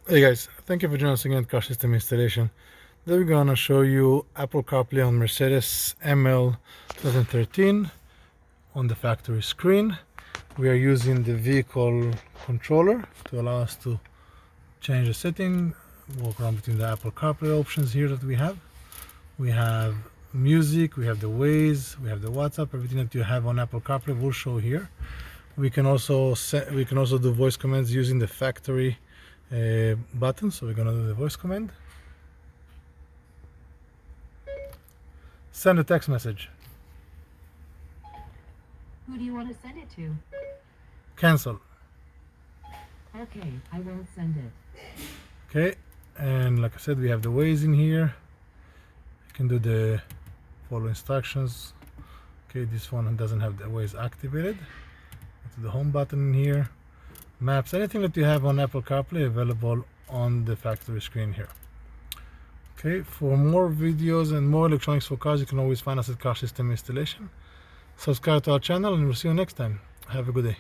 Hey guys, thank you for joining us again at Car System Installation. Today we're going to show you Apple CarPlay on Mercedes ML 2013 on the factory screen. We are using the vehicle controller to allow us to change the setting, walk around between the Apple CarPlay options here that we have. We have music, we have the Waze, we have the WhatsApp, everything that you have on Apple CarPlay will show here. We can also do voice commands using the factory button. So we're gonna do the voice command. Send a text message. Who do you want to send it to? Cancel. Okay, I won't send it. Okay, and like I said, we have the Waze in here. You can do the follow instructions. Okay, this one doesn't have the Waze activated. Go to the home button in here. Maps, anything that you have on Apple CarPlay available on the factory screen here. Okay, for more videos and more electronics for cars, you can always find us at Car System Installation. Subscribe to our channel and we'll see you next time. Have a good day.